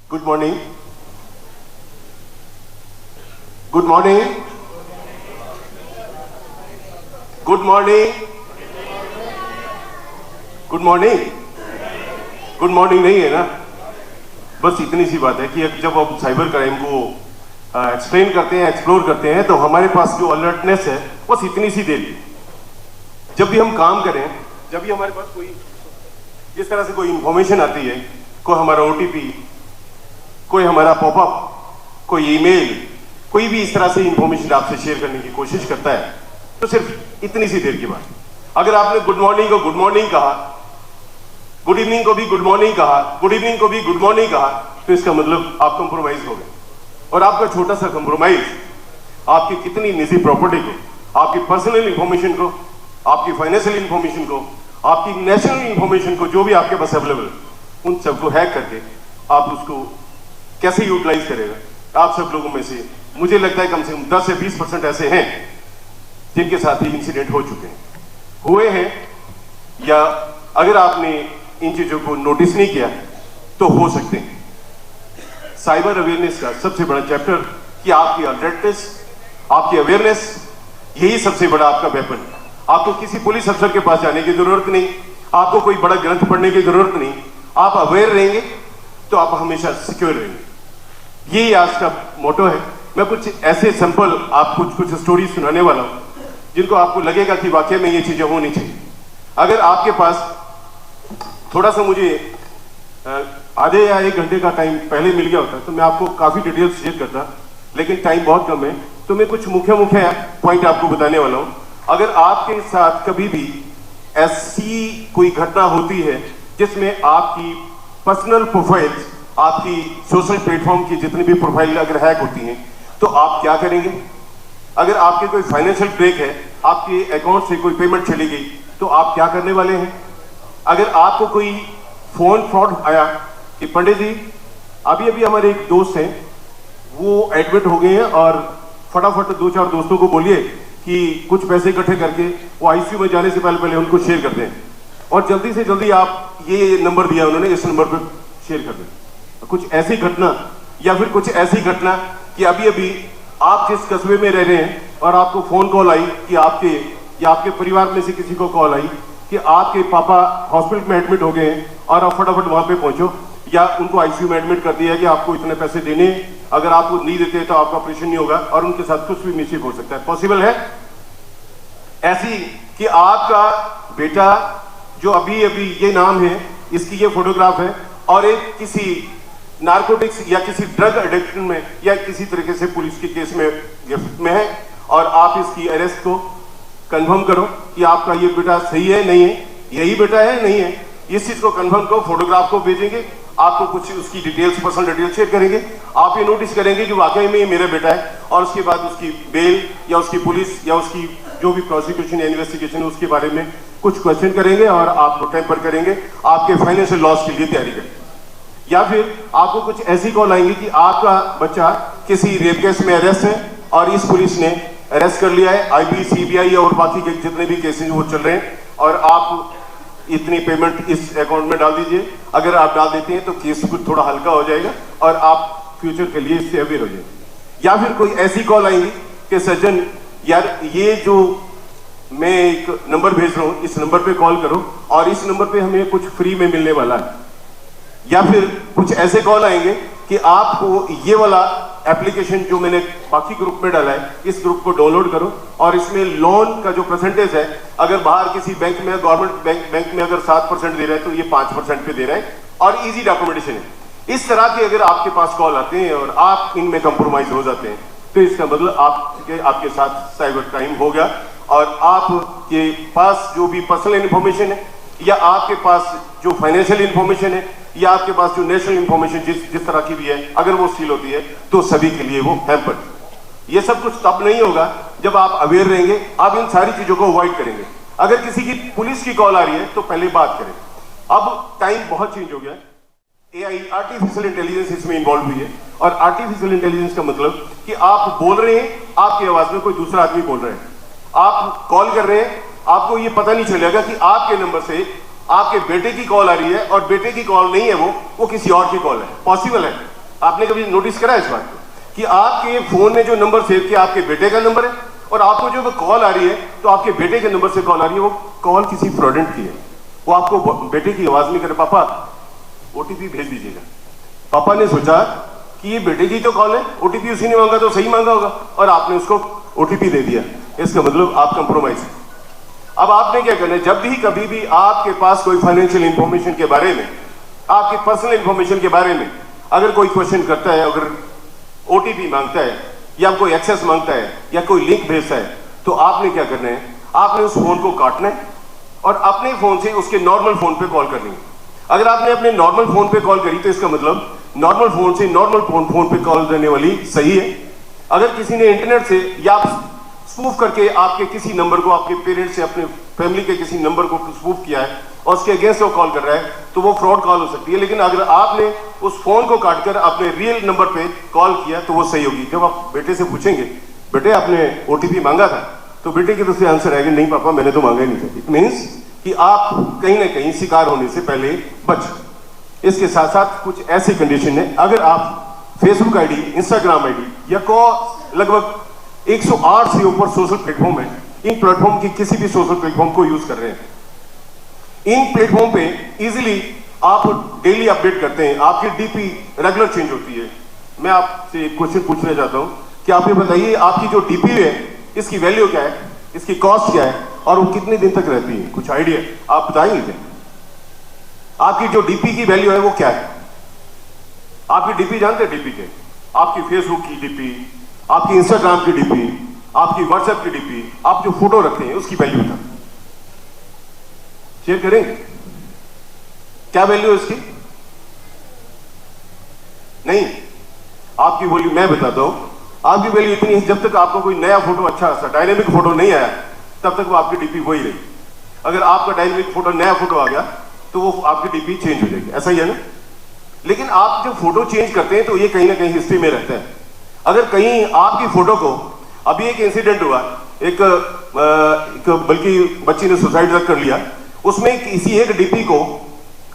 Good morning. Good morning. Good morning. Good morning. Good morning नहीं है ना, बस इतनी सी बात है कि जब हम साइबर क्राइम को एक्सप्लेन करते हैं, एक्सप्लोर करते हैं, तो हमारे पास जो अलर्टनेस है बस इतनी सी देर की। जब भी हम काम करें, जब भी हमारे पास कोई इस तरह से कोई इंफॉर्मेशन आती है, कोई हमारा ओटीपी, कोई हमारा पॉपअप, कोई ईमेल, कोई भी इस तरह से इंफॉर्मेशन आपसे शेयर करने की कोशिश करता है, तो सिर्फ इतनी सी देर की बात। अगर आपने गुड मॉर्निंग को गुड मॉर्निंग कहा, गुड इवनिंग को भी गुड मॉर्निंग कहा, गुड इवनिंग को भी गुड मॉर्निंग कहा, तो इसका मतलब आप कंप्रोमाइज हो गए। और आपका छोटा सा कंप्रोमाइज आपकी कितनी निजी प्रॉपर्टी को, आपकी पर्सनल इंफॉर्मेशन को, आपकी फाइनेंशियल इंफॉर्मेशन को, आपकी नेशनल इंफॉर्मेशन को, जो भी आपके पास अवेलेबल, उन सबको हैक करके आप उसको कैसे यूटिलाइज करेगा। आप सब लोगों में से मुझे लगता है कम से कम 10 से 20% ऐसे हैं जिनके साथ ही इंसिडेंट हो चुके हैं, हुए हैं, या अगर आपने इन चीजों को नोटिस नहीं किया तो हो सकते हैं। साइबर अवेयरनेस का सबसे बड़ा चैप्टर कि आपकी अलर्टनेस, आपकी अवेयरनेस, यही सबसे बड़ा आपका वेपन। आपको किसी पुलिस अफसर के पास जाने की जरूरत नहीं, आपको कोई बड़ा ग्रंथ पढ़ने की जरूरत नहीं। आप अवेयर रहेंगे तो आप हमेशा सिक्योर रहेंगे। यही आज का मोटो है। मैं कुछ ऐसे सिंपल आपको कुछ स्टोरी सुनाने वाला हूं जिनको आपको लगेगा कि वाकई में ये चीजें होनी चाहिए। अगर आपके पास थोड़ा सा मुझे आधे या 1 घंटे का टाइम पहले मिल गया होता तो मैं आपको काफी डिटेल्स शेयर करता, लेकिन टाइम बहुत कम है, तो मैं कुछ मुख्य पॉइंट आपको बताने वाला हूं। अगर आपके साथ कभी भी ऐसी कोई घटना होती है जिसमें आपकी पर्सनल प्रोफाइल्स, आपकी सोशल प्लेटफॉर्म की जितनी भी प्रोफाइल अगर हैक होती हैं, तो आप क्या करेंगे? अगर आपके कोई फाइनेंशियल ब्रेक है, आपके अकाउंट से कोई पेमेंट चली गई, तो आप क्या करने वाले हैं? अगर आपको कोई फोन फ्रॉड आया कि पंडित जी अभी अभी हमारे एक दोस्त हैं, वो एडमिट हो गए हैं और फटाफट 2-4 दोस्तों को बोलिए कि कुछ पैसे इकट्ठे करके वो आईसीयू में जाने से पहले उनको शेयर कर दें, और जल्दी से जल्दी आप ये नंबर दिया उन्होंने, इस नंबर पर शेयर कर दें। कुछ ऐसी घटना, या फिर कुछ ऐसी घटना कि अभी अभी आप जिस कस्बे में रह रहे हैं और आपको फोन कॉल आई कि आपके या आपके परिवार में से किसी को कॉल आई कि आपके पापा हॉस्पिटल में एडमिट हो गए हैं और आप फटाफट वहां पे पहुंचो, या उनको आईसीयू में एडमिट कर दिया है कि आपको इतने पैसे देने, अगर आप नहीं देते तो आपका ऑपरेशन नहीं होगा, और उनके साथ कुछ भी मिस्टेक हो सकता है। पॉसिबल है ऐसी कि आपका बेटा, जो अभी अभी ये नाम है, इसकी ये फोटोग्राफ है, और एक किसी नार्कोटिक्स या किसी ड्रग एडिक्शन में या किसी तरीके से पुलिस के केस में गिरफ्त में है, और आप इसकी अरेस्ट को कंफर्म करो कि आपका ये बेटा सही है नहीं है, यही बेटा है नहीं है, इस चीज को कंफर्म करो, फोटोग्राफ को भेजेंगे, आपको कुछ उसकी डिटेल्स, पर्सनल डिटेल्स शेयर करेंगे, आप ये नोटिस करेंगे कि वाकई में ये मेरा बेटा है, और उसके बाद उसकी बेल या उसकी पुलिस या उसकी जो भी प्रोसिक्यूशन या इन्वेस्टिगेशन है उसके बारे में कुछ क्वेश्चन करेंगे और आपको टेम्पर करेंगे, आपके फाइनेंशियल लॉस के लिए तैयारी करेंगे। या फिर आपको कुछ ऐसी कॉल आएंगी कि आपका बच्चा किसी रेप केस में अरेस्ट है और इस पुलिस ने अरेस्ट कर लिया है, आईबी, सीबीआई और बाकी के जितने भी केसेस वो चल रहे हैं, और आप इतनी पेमेंट इस अकाउंट में डाल दीजिए। अगर आप डाल देते हैं तो केस कुछ थोड़ा हल्का हो जाएगा और आप फ्यूचर के लिए इससे अवेयर हो जाएंगे। या फिर कोई ऐसी कॉल आएंगी कि सज्जन यार, ये जो मैं एक नंबर भेज रहा हूँ, इस नंबर पे कॉल करो और इस नंबर पे हमें कुछ फ्री में मिलने वाला है। या फिर कुछ ऐसे कॉल आएंगे कि आपको ये वाला एप्लीकेशन जो मैंने बाकी ग्रुप में डाला है, इस ग्रुप को डाउनलोड करो, और इसमें लोन का जो परसेंटेज है, अगर बाहर किसी बैंक में, गवर्नमेंट बैंक में अगर 7% दे रहा है तो ये 5% पे दे रहा है, और इजी डॉक्यूमेंटेशन है। इस तरह के अगर आपके पास कॉल आते हैं और आप इनमें कंप्रोमाइज हो जाते हैं, तो इसका मतलब आपके साथ साइबर क्राइम हो गया, और आपके पास जो भी पर्सनल इंफॉर्मेशन है, या आपके पास जो फाइनेंशियल इंफॉर्मेशन है, या आपके पास जो नेशनल इंफॉर्मेशन जिस तरह की भी है, अगर वो स्टील होती है तो सभी के लिए वो हैम्पर। ये सब कुछ तब नहीं होगा जब आप अवेयर रहेंगे, आप इन सारी चीजों को अवॉइड करेंगे। अगर किसी की पुलिस की कॉल आ रही है तो पहले बात करें। अब टाइम बहुत चेंज हो गया है, एआई, आर्टिफिशियल इंटेलिजेंस इसमें इन्वॉल्व हुई है, और आर्टिफिशियल इंटेलिजेंस का मतलब कि आप बोल रहे हैं, आपकी आवाज में कोई दूसरा आदमी बोल रहा है, आप कॉल कर रहे हैं, आपको ये पता नहीं चलेगा कि आपके नंबर से आपके बेटे की कॉल आ रही है और बेटे की कॉल नहीं है, वो किसी और की कॉल है। पॉसिबल है आपने कभी नोटिस करा इस बात को कि आपके फोन में जो नंबर सेव किया आपके बेटे का नंबर है, और आपको जो कॉल आ रही है तो आपके बेटे के नंबर से कॉल आ रही है, वो कॉल किसी फ्रॉडेंट की है। वो आपको बेटे की आवाज में करे, पापा ओटीपी भेज दीजिएगा। पापा ने सोचा कि ये बेटे की तो कॉल है, ओटीपी उसी ने मांगा तो सही मांगा होगा, और आपने उसको ओटीपी दे दिया। इसका मतलब आप कंप्रोमाइज है। अब आपने क्या करना है, जब भी कभी भी आपके पास कोई फाइनेंशियल इंफॉर्मेशन के बारे में, आपकी पर्सनल इंफॉर्मेशन के बारे में अगर कोई क्वेश्चन करता है, अगर ओटीपी मांगता है या कोई एक्सेस मांगता है या कोई लिंक भेजता है, तो आपने क्या करना है, आपने उस फोन को काटना है और अपने फोन से उसके नॉर्मल फोन पे कॉल करनी है। अगर आपने अपने नॉर्मल फोन पे कॉल करी तो इसका मतलब नॉर्मल फोन से नॉर्मल फोन पे कॉल करने वाली सही है। अगर किसी ने इंटरनेट से या स्पूफ करके आपके किसी नंबर को, आपके पेरेंट्स से, अपने फैमिली के किसी नंबर को स्पूफ किया है और उसके अगेंस्ट वो कॉल कर रहा है, तो वो फ्रॉड कॉल हो सकती है। लेकिन अगर आपने उस फोन को काटकर अपने रियल नंबर पे कॉल किया तो वो सही होगी। जब आप बेटे से पूछेंगे, बेटे आपने ओटीपी मांगा था, तो बेटे की तरफ से आंसर आएगा, नहीं पापा मैंने तो मांगा ही नहीं था। इट मीन्स कि आप कहीं ना कहीं शिकार होने से पहले बच। इसके साथ साथ कुछ ऐसी कंडीशन है, अगर आप फेसबुक आईडी, इंस्टाग्राम आईडी या लगभग 108 से ऊपर सोशल प्लेटफॉर्म है, इन प्लेटफॉर्म की किसी भी सोशल प्लेटफॉर्म को यूज कर रहे हैं, इन प्लेटफॉर्म पे इजीली आप डेली अपडेट करते हैं, आपकी डीपी रेगुलर चेंज होती है। मैं आपसे एक क्वेश्चन पूछना चाहता हूं कि आप ये बताइए, आपकी जो डीपी है इसकी वैल्यू क्या है, इसकी कॉस्ट क्या है और वो कितने दिन तक रहती है? कुछ आइडिया आप बताएंगे क्या? आपकी जो डीपी की वैल्यू है वो क्या है? आपकी डीपी जानते हैं? डीपी के आपकी फेसबुक की डीपी, आपकी इंस्टाग्राम की डीपी, आपकी व्हाट्सएप की डीपी, आप जो फोटो रखते हैं उसकी वैल्यू था, शेयर करेंगे? क्या वैल्यू है इसकी? नहीं, आपकी वैल्यू मैं बताता हूं। आपकी वैल्यू इतनी है, जब तक आपको कोई नया फोटो, अच्छा सा डायनेमिक फोटो नहीं आया, तब तक वो आपकी डीपी वही रही। अगर आपका डायनेमिक फोटो, नया फोटो आ गया तो वो आपकी डीपी चेंज हो जाएगी। ऐसा ही है ना? लेकिन आप जब फोटो चेंज करते हैं तो ये कहीं ना कहीं हिस्ट्री में रहता है। अगर कहीं आपकी फोटो को, अभी एक इंसिडेंट हुआ, एक बल्कि बच्ची ने सुसाइड तक कर लिया, उसमें किसी एक डीपी को,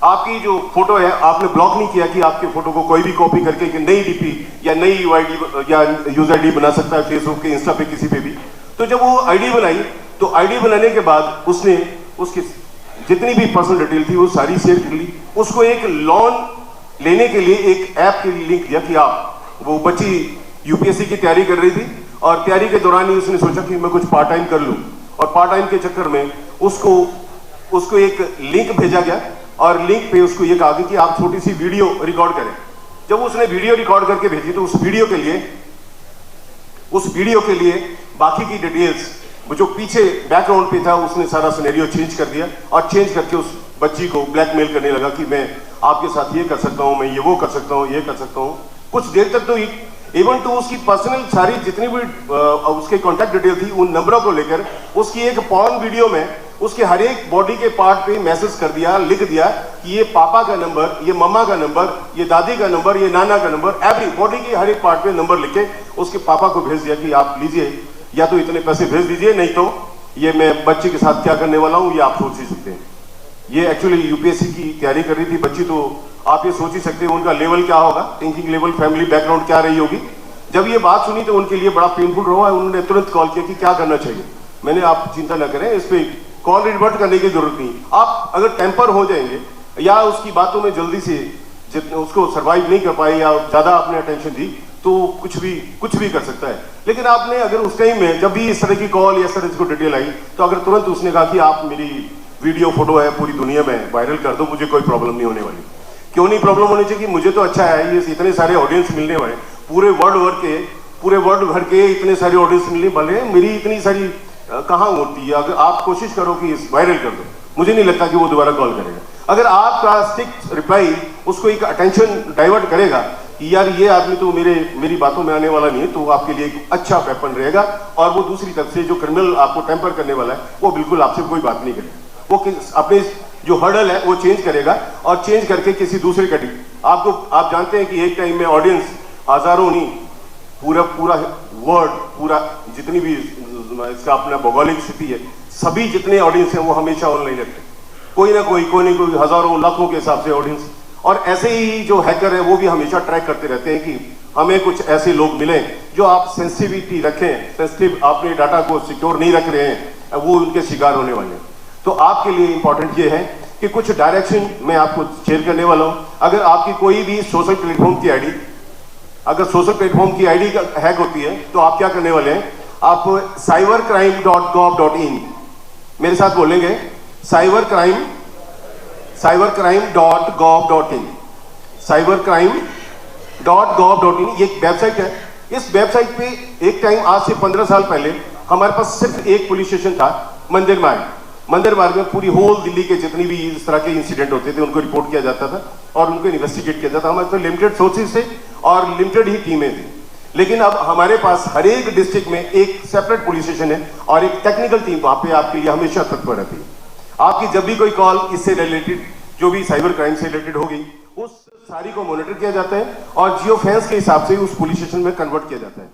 आपकी जो फोटो है, आपने ब्लॉक नहीं किया कि आपके फोटो को कोई भी कॉपी करके कि नई डीपी या नई यूआईडी या यूजर आईडी बना सकता है फेसबुक के, इंस्टा पे, किसी पे भी। तो जब वो आईडी बनाई तो आईडी बनाने के बाद उसने उसकी जितनी भी पर्सनल डिटेल थी वो सारी शेयर कर ली। उसको एक लोन लेने के लिए एक ऐप के लिए लिंक दिया कि आप, वो बच्ची यूपीएससी की तैयारी कर रही थी और तैयारी के दौरान ही उसने सोचा कि मैं कुछ पार्ट टाइम कर लूं, और पार्ट टाइम के चक्कर में उसको एक लिंक भेजा गया और लिंक पे उसको ये कहा गया कि आप छोटी सी वीडियो रिकॉर्ड करें। जब उसने वीडियो रिकॉर्ड करके भेजी तो उस वीडियो के लिए बाकी की डिटेल्स, वो जो पीछे बैकग्राउंड पे था, उसने सारा सिनेरियो चेंज कर दिया और चेंज करके उस बच्ची को ब्लैकमेल करने लगा कि मैं आपके साथ ये कर सकता हूं, मैं ये वो कर सकता हूं, ये कर सकता हूं। कुछ देर तक तो इवन तो उसकी पर्सनल सारी जितनी भी उसके कॉन्टैक्ट डिटेल थी, उन नंबरों को लेकर उसकी एक पॉर्न वीडियो में उसके हर एक बॉडी के पार्ट पे मैसेज कर दिया, लिख दिया कि ये पापा का नंबर, ये मम्मा का नंबर, ये दादी का नंबर, ये नाना का नंबर, एवरी बॉडी के हर एक पार्ट पे नंबर लिख के उसके पापा को भेज दिया कि आप लीजिए, या तो इतने पैसे भेज दीजिए, नहीं तो ये मैं बच्चे के साथ क्या करने वाला हूं ये आप सोच ही सकते हैं। ये एक्चुअली यूपीएससी की तैयारी कर रही थी बच्ची, तो आप ये सोच ही सकते हैं उनका लेवल क्या होगा, थिंकिंग लेवल, फैमिली बैकग्राउंड क्या रही होगी। जब ये बात सुनी तो उनके लिए बड़ा पेनफुल रहा, उन्होंने तुरंत कॉल किया कि क्या करना चाहिए। मैंने, आप चिंता न करें, इस पर कॉल रिवर्ट करने की जरूरत नहीं। आप अगर टेम्पर हो जाएंगे या उसकी बातों में जल्दी से उसको सर्वाइव नहीं कर पाए या ज्यादा आपने अटेंशन दी तो कुछ भी कर सकता है। लेकिन आपने अगर उस टाइम में जब भी इस तरह की कॉल या इस तरह की डिटेल आई, तो अगर तुरंत उसने कहा कि आप मेरी वीडियो फोटो है पूरी दुनिया में वायरल कर दो, मुझे कोई प्रॉब्लम नहीं होने वाली। क्यों नहीं प्रॉब्लम होनी चाहिए? कि मुझे तो अच्छा है, ये इतने सारे ऑडियंस मिलने वाले, पूरे वर्ल्ड भर के इतने सारे ऑडियंस मिलने वाले, मेरी इतनी सारी कहाँ होती है। अगर आप कोशिश करो कि वायरल कर दो, मुझे नहीं लगता कि वो दोबारा कॉल करेगा। अगर आपका स्टिक रिप्लाई उसको एक अटेंशन डाइवर्ट करेगा कि यार ये आदमी तो मेरी बातों में आने वाला नहीं है, तो आपके लिए एक अच्छा वेपन रहेगा। और वो दूसरी तरफ से जो क्रिमिनल आपको टेम्पर करने वाला है, वो बिल्कुल आपसे कोई बात नहीं करेगा। वो अपने जो हर्डल है वो चेंज करेगा और चेंज करके किसी दूसरे कैटेगरी, आप जानते हैं कि एक टाइम में ऑडियंस हजारों नहीं, पूरा वर्ल्ड, पूरा जितनी भी इसका अपना भौगोलिक स्थिति है, सभी जितने ऑडियंस हैं वो हमेशा ऑनलाइन रहते हैं। कोई ना कोई हजारों लाखों के हिसाब से ऑडियंस और ऐसे ही जो हैकर है वो भी हमेशा ट्रैक करते रहते हैं कि हमें कुछ ऐसे लोग मिले जो आप सेंसिटिविटी रखें, सेंसिटिव अपने डाटा को सिक्योर नहीं रख रहे हैं, वो उनके शिकार होने वाले हैं। तो आपके लिए इंपॉर्टेंट ये है कि कुछ डायरेक्शन मैं आपको शेयर करने वाला हूं। अगर आपकी कोई भी सोशल प्लेटफॉर्म की आईडी, अगर सोशल प्लेटफॉर्म की आईडी हैक होती है तो आप क्या करने वाले हैं, आप cybercrime.gov.in, मेरे साथ बोलेंगे cybercrime.gov.in, cybercrime.gov.in ये एक वेबसाइट है। इस वेबसाइट पे एक टाइम आज से 15 साल पहले हमारे पास सिर्फ एक पुलिस स्टेशन था, मंदिर मार्ग में पूरी होल दिल्ली के जितनी भी इस तरह के इंसिडेंट होते थे उनको रिपोर्ट किया जाता था और उनको इन्वेस्टिगेट किया जाता था। हमारे तो लिमिटेड सोर्सेज थे और लिमिटेड ही टीमें थी। लेकिन अब हमारे पास हर एक डिस्ट्रिक्ट में एक सेपरेट पुलिस स्टेशन है और एक टेक्निकल टीम वहां पे आपके लिए हमेशा तत्पर रहती है। आपकी जब भी कोई कॉल इससे रिलेटेड, जो भी साइबर क्राइम से रिलेटेड होगी, उस सारी को मॉनिटर किया जाता है और जियो फेंस के हिसाब से उस पुलिस स्टेशन में कन्वर्ट किया जाता है।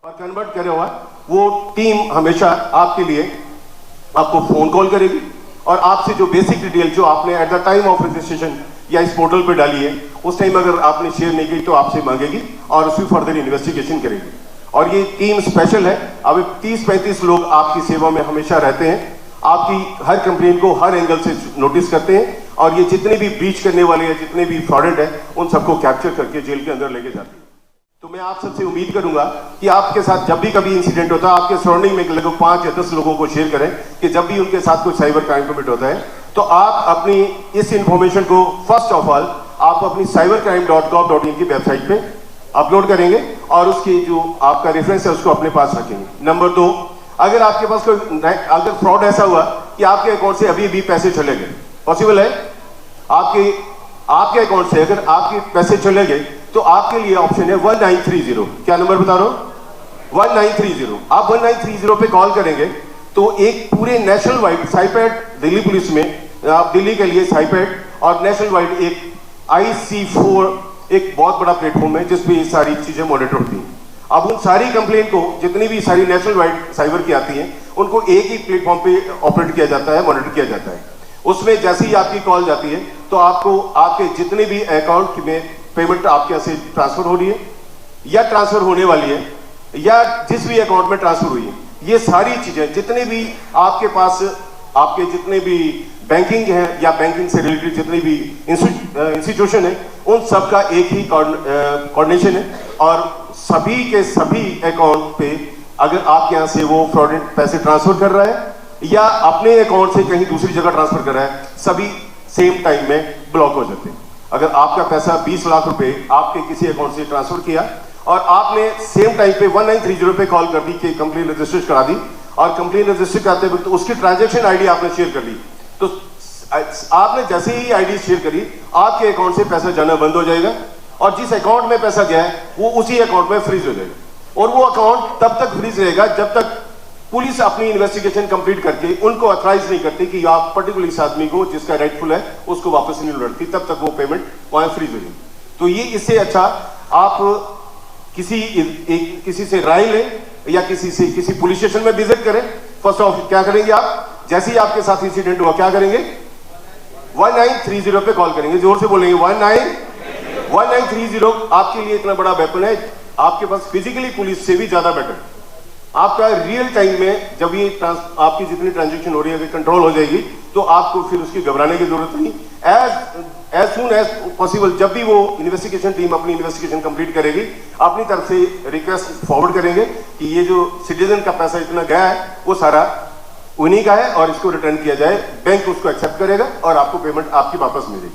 और कन्वर्ट करे हुआ वो टीम हमेशा आपके लिए आपको फोन कॉल करेगी और आपसे जो बेसिक डिटेल जो आपने at the time of registration या इस पोर्टल पे डाली है उस टाइम अगर आपने शेयर नहीं की तो आपसे मांगेगी और उसकी फर्दर इन्वेस्टिगेशन करेगी। और ये टीम स्पेशल है। अब 30-35 लोग आपकी सेवा में हमेशा रहते हैं, आपकी हर कंप्लेंट को हर एंगल से नोटिस करते हैं और ये जितने भी ब्रीच करने वाले हैं, जितने भी फ्रॉडेंट है, उन सबको कैप्चर करके जेल के अंदर लेके जाते हैं। तो मैं आप सबसे उम्मीद करूंगा कि आपके साथ जब भी कभी इंसिडेंट होता है, आपके सराउंडिंग में लगभग 5 या 10 लोगों को शेयर करें कि जब भी उनके साथ कोई साइबर क्राइम कमिट होता है तो आप अपनी इस इंफॉर्मेशन को फर्स्ट ऑफ ऑल आप अपनी cybercrime.gov.in की वेबसाइट पे अपलोड करेंगे और उसकी जो आपका रेफरेंस है उसको अपने पास रखेंगे। नंबर 2, अगर आपके पास कोई अगर फ्रॉड ऐसा हुआ कि आपके अकाउंट से अभी भी पैसे चले गए, पॉसिबल है आपके अकाउंट से अगर आपके पैसे चले गए तो आपके लिए ऑप्शन है 1930। क्या नंबर बता रहा हूं? 1930। आप 1930 पे कॉल करेंगे तो एक पूरे नेशनल वाइड साइपैड, दिल्ली पुलिस में आप दिल्ली के लिए साइपैड और नेशनल वाइड एक IC4 एक बहुत बड़ा प्लेटफॉर्म है जिसपे ये सारी चीजें मॉनिटर होती हैं। अब उन सारी कंप्लेंट को जितनी भी सारी नेशनल वाइड साइबर की आती हैं उनको एक ही प्लेटफॉर्म पे ऑपरेट किया जाता है, मॉनिटर किया जाता है। उसमें जैसे ही आपकी कॉल जाती है तो आपको आपके जितने भी अकाउंट में पेमेंट आपके यहाँ से ट्रांसफर हो रही है या ट्रांसफर होने वाली है या जिस भी अकाउंट में ट्रांसफर हुई है, ये सारी चीजें जितने भी आपके पास आपके जितने भी बैंकिंग है या बैंकिंग से रिलेटेड जितने भी इंस्टीट्यूशन है उन सब का एक ही कोऑर्डिनेशन है और सभी के सभी अकाउंट पे अगर आपके यहाँ से वो फ्रॉडेंट पैसे ट्रांसफर कर रहा है या अपने अकाउंट से कहीं दूसरी जगह ट्रांसफर कर रहा है, सभी सेम टाइम में ब्लॉक हो जाते हैं। अगर आपका पैसा 20 लाख रुपए आपके किसी अकाउंट से ट्रांसफर किया और आपने सेम टाइम पे 1930 पे कॉल कर दी कि कंप्लेन रजिस्टर करा दी और कंप्लेन रजिस्टर कराते वक्त तो उसकी ट्रांजैक्शन आईडी आपने शेयर कर ली, तो आपने जैसे ही आईडी शेयर करी आपके अकाउंट से पैसा जाना बंद हो जाएगा और जिस अकाउंट में पैसा गया है वो उसी अकाउंट में फ्रीज हो जाएगा और वो अकाउंट तब तक फ्रीज रहेगा जब तक पुलिस अपनी इन्वेस्टिगेशन कंप्लीट करके उनको ऑथराइज नहीं करती कि आप पर्टिकुलर इस आदमी को जिसका राइटफुल है उसको वापस नहीं लौटती, तब तक वो पेमेंट वहां फ्रीज हो जाएगी। तो ये इससे अच्छा आप किसी से राय लें या किसी पुलिस स्टेशन में विजिट करें। फर्स्ट ऑफ क्या करेंगे आप, जैसे ही आपके साथ इंसिडेंट हुआ क्या करेंगे, 1930 पे कॉल करेंगे, जोर से बोलेंगे 1930। आपके लिए इतना बड़ा वेपन है, आपके पास फिजिकली पुलिस से भी ज्यादा बेटर। आपका रियल टाइम में जब ये आपकी जितनी ट्रांजैक्शन हो रही है कंट्रोल हो जाएगी तो आपको फिर उसकी घबराने की जरूरत नहीं। एज सून एज पॉसिबल जब भी वो इन्वेस्टिगेशन टीम अपनी इन्वेस्टिगेशन कंप्लीट करेगी अपनी तरफ से रिक्वेस्ट फॉरवर्ड करेंगे कि ये जो सिटीजन का पैसा इतना गया है वो सारा उन्हीं का है और इसको रिटर्न किया जाए, बैंक उसको एक्सेप्ट करेगा और आपको पेमेंट आपकी वापस मिलेगी।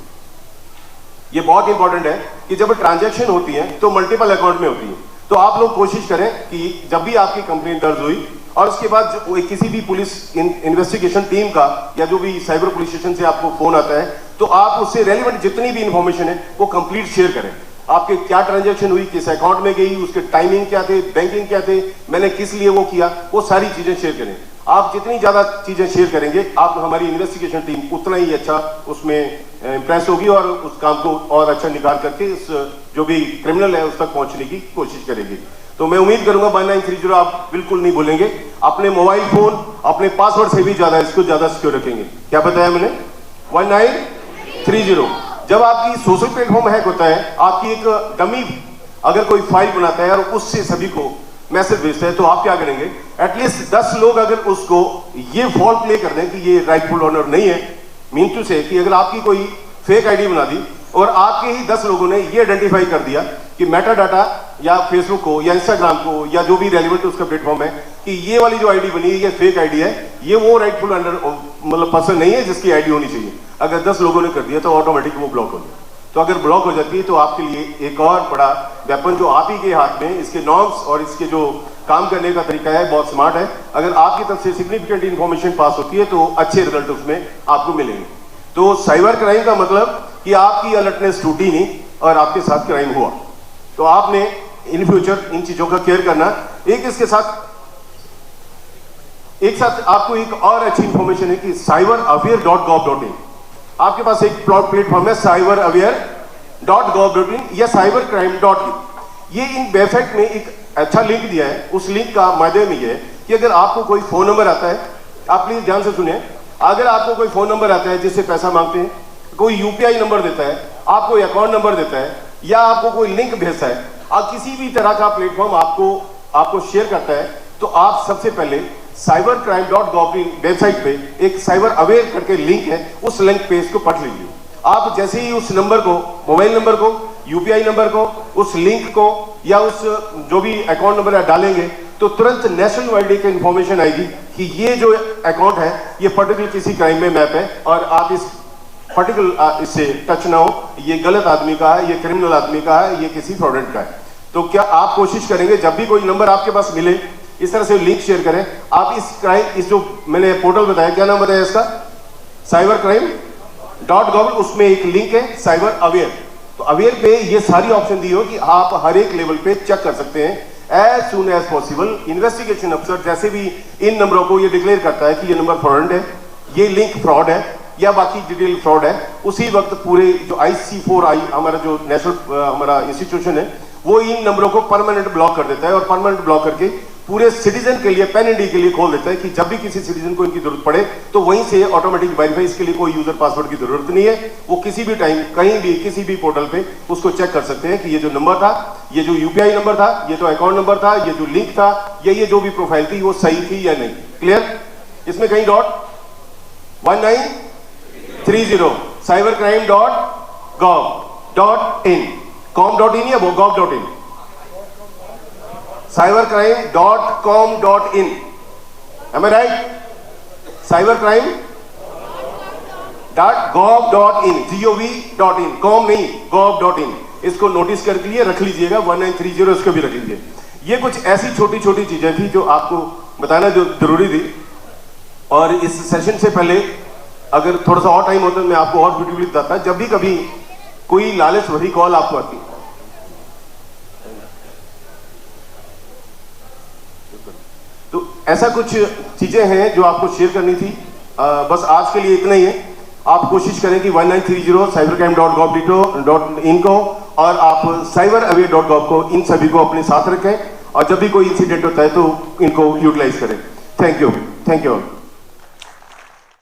ये बहुत इंपॉर्टेंट है कि जब ट्रांजैक्शन होती है तो मल्टीपल अकाउंट में होती है, तो आप लोग कोशिश करें कि जब भी आपकी कंप्लेंट दर्ज हुई और उसके बाद किसी भी पुलिस इन्वेस्टिगेशन टीम का या जो भी साइबर पुलिस स्टेशन से आपको फोन आता है तो आप उससे रेलिवेंट जितनी भी इंफॉर्मेशन है वो कंप्लीट शेयर करें। आपके क्या ट्रांजैक्शन हुई, किस अकाउंट में गई, उसके टाइमिंग क्या थे, बैंकिंग क्या थे, मैंने किस लिए वो किया, वो सारी चीजें शेयर करें। आप जितनी ज्यादा चीजें शेयर करेंगे आप हमारी इन्वेस्टिगेशन टीम उतना ही अच्छा उसमें इंप्रेस होगी और उस काम को और अच्छा निकाल करके इस जो भी क्रिमिनल है उस तक पहुंचने की कोशिश करेगी। तो मैं उम्मीद करूंगा 1930 आप बिल्कुल नहीं भूलेंगे, अपने मोबाइल फोन अपने पासवर्ड से भी ज्यादा इसको ज्यादा सिक्योर रखेंगे। क्या बताया मैंने, 1930। जब आपकी सोशल प्लेटफॉर्म हैक होता है, आपकी एक डमी अगर कोई फाइल बनाता है और उससे सभी को मैसेज भेजता है, तो आप क्या करेंगे? एटलीस्ट 10 लोग अगर उसको ये फॉल्ट प्ले कर दें कि ये राइटफुल ओनर नहीं है, मीन टू से कि अगर आपकी कोई फेक आईडी बना दी और आपके ही 10 लोगों ने ये आइडेंटिफाई कर दिया कि मेटा डाटा या फेसबुक को या इंस्टाग्राम को या जो भी रेलिवेंट उसका प्लेटफॉर्म है कि ये वाली जो आईडी बनी है ये फेक आईडी है, ये वो राइटफुल ओनर मतलब पर्सन नहीं है जिसकी आईडी होनी चाहिए, अगर 10 लोगों ने कर दिया तो ऑटोमेटिक वो ब्लॉक हो जाए। तो अगर ब्लॉक हो जाती है तो आपके लिए एक और बड़ा वेपन जो आप ही के हाथ में, इसके नॉर्म्स और इसके जो काम करने का तरीका है बहुत स्मार्ट है। अगर आपकी तरफ से सिग्निफिकेंट इंफॉर्मेशन पास होती है तो अच्छे रिजल्ट उसमें आपको मिलेंगे। तो साइबर क्राइम का मतलब कि आपकी अलर्टनेस टूटी नहीं और आपके साथ क्राइम हुआ, तो आपने इन फ्यूचर इन चीजों का केयर करना। इसके साथ एक साथ आपको एक और अच्छी इंफॉर्मेशन है कि cyberaware.gov.in आपके पास एक प्लेटफॉर्म है cyberaware.gov.in या cybercrime.in। ये इन वेबसाइट में एक अच्छा लिंक दिया है। उस लिंक का माध्यम ये है कि अगर आपको कोई फोन नंबर आता है, आप प्लीज ध्यान से सुनिए, अगर आपको कोई फोन नंबर आता है जिससे पैसा मांगते हैं, कोई यूपीआई नंबर देता है, आपको अकाउंट नंबर देता है या आपको कोई लिंक भेजता है, आप किसी भी तरह का प्लेटफॉर्म आपको शेयर करता है, तो आप सबसे पहले cybercrime.gov.in वेबसाइट पे एक साइबर अवेयर करके लिंक है, उस लिंक पे इसको पढ़ लीजिए। आप जैसे ही उस नंबर को, मोबाइल नंबर को, यूपीआई नंबर को, उस लिंक को या उस जो भी अकाउंट नंबर डालेंगे तो तुरंत नेशनल वाइड की इंफॉर्मेशन आएगी कि ये जो अकाउंट है ये पर्टिकुलर किसी क्राइम में मैप है और आप इस पर्टिकुलर इससे टच ना हो, ये गलत आदमी का है, ये क्रिमिनल आदमी का है, ये किसी फ्रॉडेंट का है। तो क्या आप कोशिश करेंगे जब भी कोई नंबर आपके पास मिले इस तरह से लिंक शेयर करें। आप इस क्राइम, इस जो मैंने पोर्टल बताया, क्या नाम बताया इसका? cybercrime.gov, उसमें एक लिंक है साइबर अवेयर। तो अवेयर पे ये सारी ऑप्शन दी हो कि आप हर एक लेवल पे चेक कर सकते हैं as soon as possible. Investigation अफसर जैसे भी इन नंबरों को ये डिक्लेयर करता है कि ये नंबर फ्रॉड है, ये लिंक फ्रॉड है या बाकी डिटेल फ्रॉड है, उसी वक्त पूरे जो IC4I हमारा जो नेशनल हमारा इंस्टीट्यूशन है वो इन नंबरों को परमानेंट ब्लॉक कर देता है और परमानेंट ब्लॉक करके पूरे सिटीजन के लिए पैन इंडिया के लिए खोल देता है कि जब भी किसी सिटीजन को इनकी जरूरत पड़े तो वहीं से ऑटोमेटिक वेरीफाई, इसके लिए कोई यूजर पासवर्ड की जरूरत नहीं है, वो किसी भी टाइम कहीं भी किसी भी पोर्टल पे उसको चेक कर सकते हैं कि ये जो नंबर था, ये जो यूपीआई नंबर था, ये जो अकाउंट नंबर था, ये जो लिंक था या ये जो भी प्रोफाइल थी वो सही थी या नहीं। क्लियर? इसमें कहीं .1930 cybercrime.gov.in com.in या gov.in cybercrime.com.in, am I right? cybercrime.gov.in, gov.in, com नहीं, gov.in। इसको नोटिस करके लिए रख लीजिएगा, 1930 इसको भी रख लीजिए। ये कुछ ऐसी छोटी छोटी चीजें थी जो आपको बताना जो जरूरी थी। और इस सेशन से पहले अगर थोड़ा सा और टाइम होता तो मैं आपको और ब्यूटीफुली बताता, जब भी कभी कोई लालच भरी कॉल आपको आती, तो ऐसा कुछ चीजें हैं जो आपको शेयर करनी थी। बस आज के लिए इतना ही है। आप कोशिश करें कि 1930 cybercrime.gov.in को और आप cyberaware.gov को, इन सभी को अपने साथ रखें और जब भी कोई इंसिडेंट होता है तो इनको यूटिलाइज करें। Thank you.